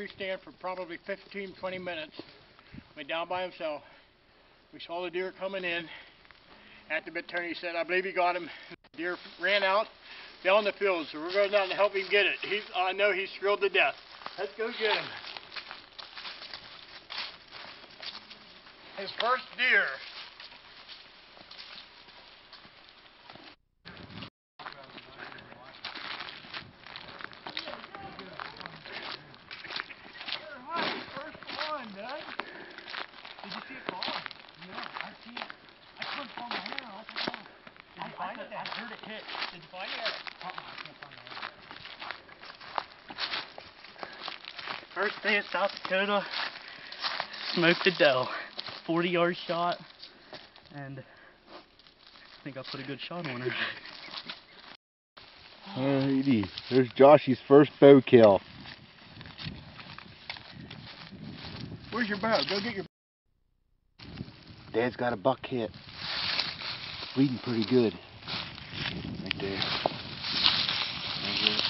tree stand for probably 15-20 minutes. Went down by himself. We saw the deer coming in. At the mid-turn, he said, I believe he got him. The deer ran out, fell in the field, so we're going down to help him get it. I know he's thrilled to death. Let's go get him. His first deer. Did you see it fall? No, I see it. I couldn't find my arrow. Did you find it? I heard it hit. Did you find it? I can't find it. First day in South Dakota, smoked the doe. 40-yard shot, and I think I put a good shot on her. Alrighty, there's Joshy's first bow kill. Where's your bow? Go get your. Dad's got a buck hit. Bleeding pretty good. Right there. There's it.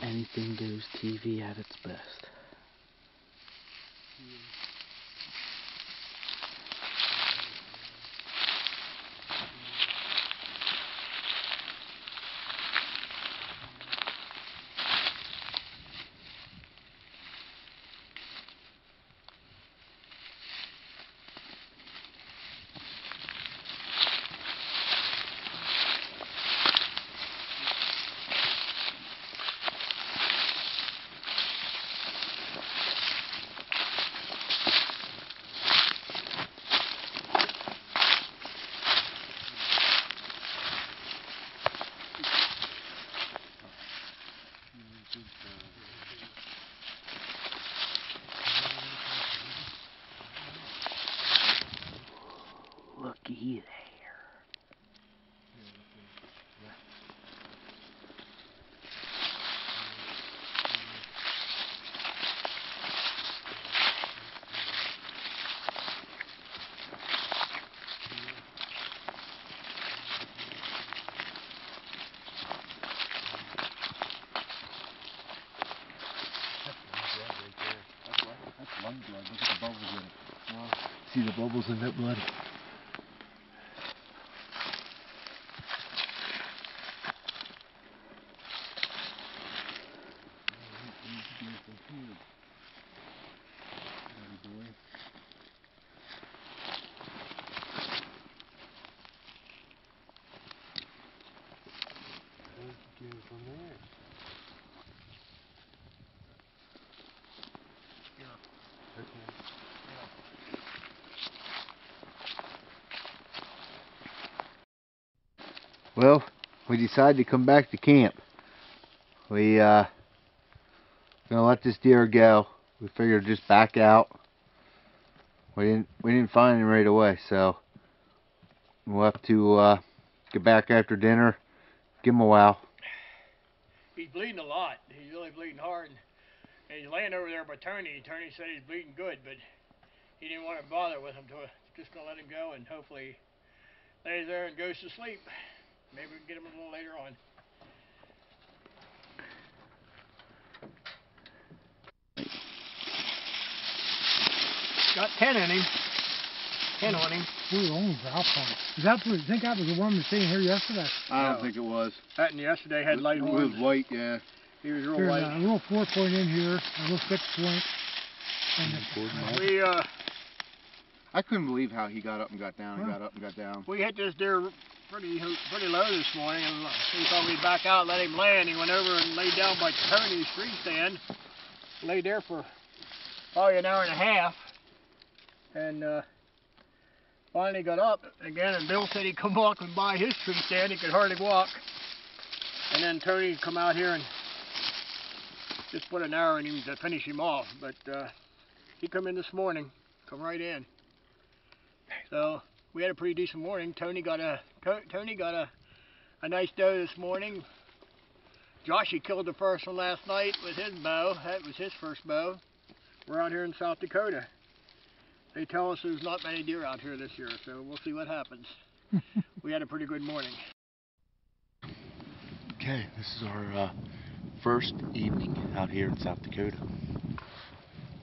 Anything Goes TV at its best. Looky there. That's lung blood. Look at the bubbles in it. Oh. See the bubbles in that blood? From there. Yeah. Okay. Yeah. Well, we decided to come back to camp. We gonna let this deer go. We figured just back out. We didn't find him right away, so we'll have to get back after dinner. Give him a while. He's bleeding a lot. He's really bleeding hard. And he's laying over there by Tony. Tony said he's bleeding good, but he didn't want to bother with him. Just going to let him go, and hopefully he lays there and goes to sleep. Maybe we can get him a little later on. Got 10 in him. 10 on him. Ooh, only drop on it. Is that, you think that was the one we seen here yesterday? I don't think it was. That and yesterday had light It horns. was white, yeah. He was real Here's white. a little 4-point in here, a little 6-point. We I couldn't believe how he got up and got down and got up and got down. we hit this deer pretty low this morning, and he thought we'd back out and let him land. He went over and laid down by Tony's tree stand. Laid there for probably an hour and a half, and finally got up again, and Bill said he'd come walking by his tree stand. He could hardly walk. And then Tony come out here and just put an arrow in him to finish him off. But he come in this morning, come right in. So we had a pretty decent morning. Tony got a nice doe this morning. Joshy killed the first one last night with his bow. That was his first bow. We're out here in South Dakota. They tell us there's not many deer out here this year, so we'll see what happens. We had a pretty good morning. Okay, this is our first evening out here in South Dakota.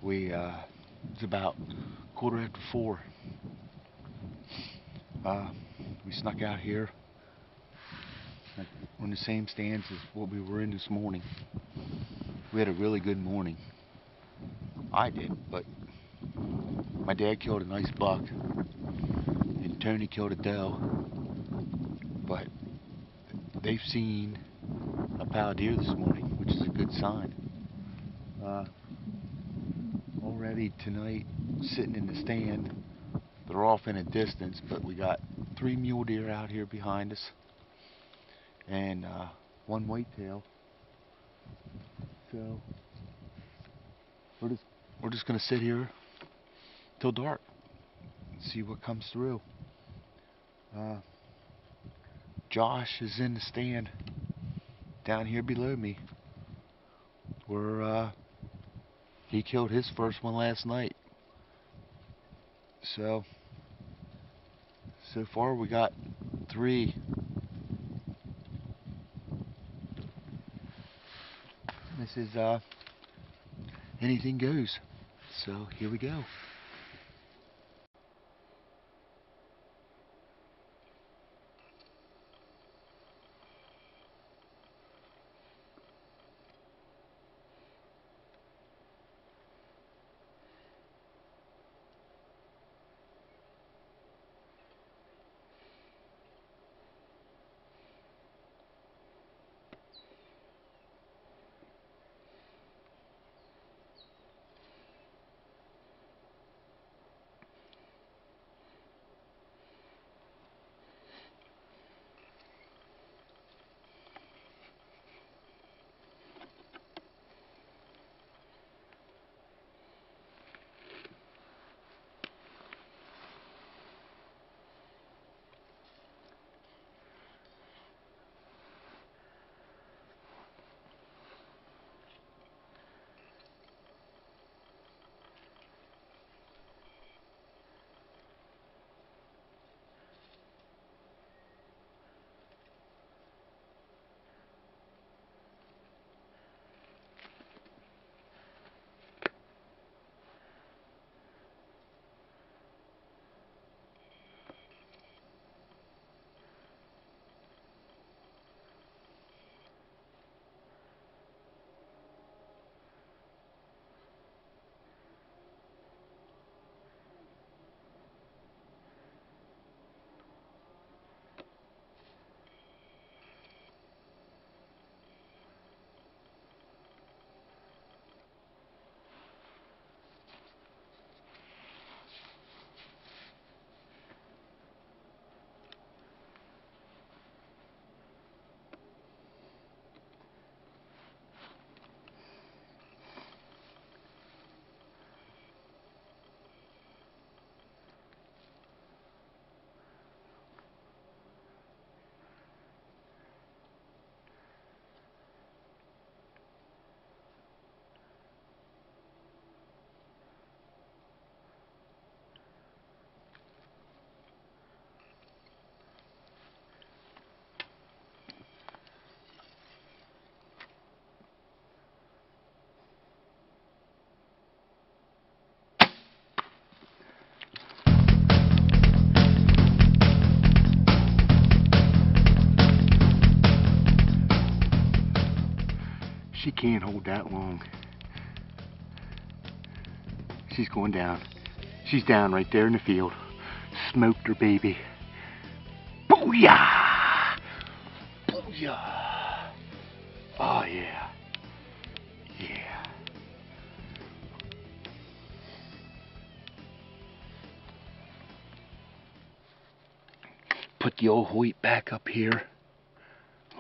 It's about 4:15. We snuck out here. We're in the same stands as what we were in this morning. We had a really good morning. I did, but my dad killed a nice buck, and Tony killed a doe. But they've seen a pile of deer this morning, which is a good sign. Already tonight, sitting in the stand, they're off in a distance, but we got 3 mule deer out here behind us, and 1 whitetail. So we're just gonna sit here till dark and see what comes through. Josh is in the stand down here below me, where he killed his first one last night. So far we got 3. This is anything goes. So here we go. She can't hold that long. She's going down. She's down right there in the field. Smoked her baby. Boom! Booyah! Booyah! Oh yeah. Yeah. Put the old Hoyt back up here.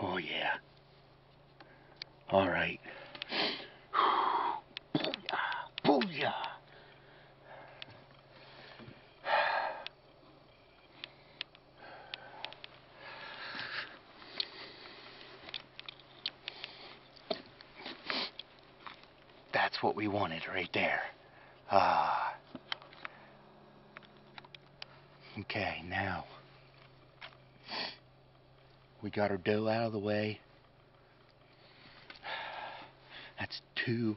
Oh yeah. All right. Booyah! Booyah! That's what we wanted right there. Ah. Okay, now we got our doe out of the way. That's two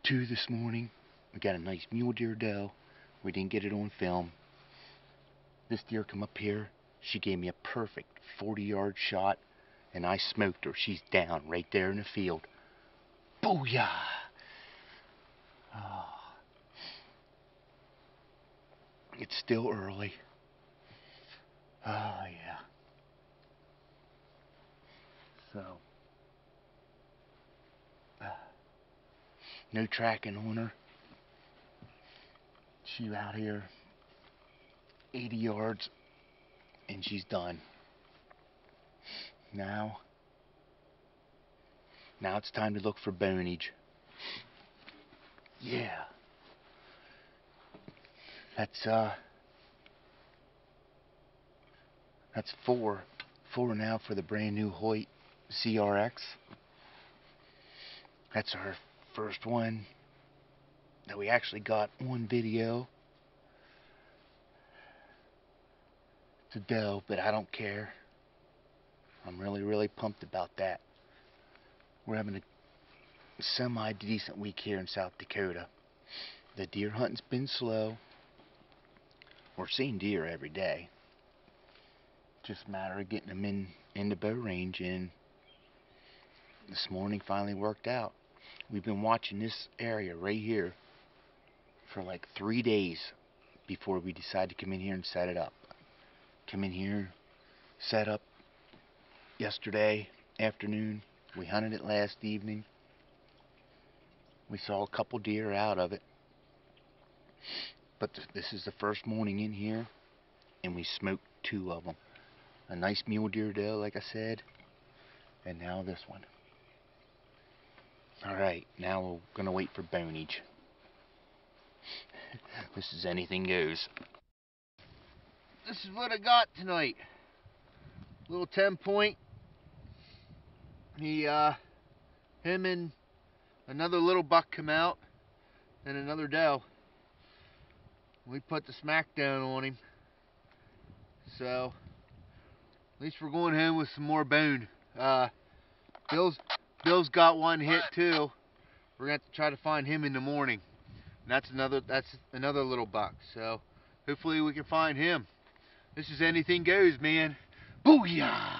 this morning. We got a nice mule deer doe. We didn't get it on film. This deer come up here. She gave me a perfect 40-yard shot, and I smoked her. She's down right there in the field. Booyah! Oh. It's still early. Oh, yeah. So, no tracking on her. She's out here 80 yards, and she's done. Now it's time to look for bonage. Yeah. That's four now for the brand new Hoyt CRX. That's our first one that we actually got on video. It's a doe, but I don't care. I'm really pumped about that. We're having a semi-decent week here in South Dakota. The deer hunting's been slow. We're seeing deer every day. Just a matter of getting them in the bow range, and this morning finally worked out. We've been watching this area right here for like 3 days before we decided to come in here and set it up. Come in here, set up yesterday afternoon. We hunted it last evening. We saw a couple deer out of it. But this is the first morning in here, and we smoked 2 of them. A nice mule deer doe, like I said, and now this one. Alright, now we're going to wait for bonage. This is anything goes. This is what I got tonight. Little 10-point. Him and another little buck come out, and another doe. We put the smack down on him. So, at least we're going home with some more bone. Bill's got one hit too. We're gonna have to try to find him in the morning. And that's another little buck. So hopefully we can find him. This is anything goes, man. Booyah!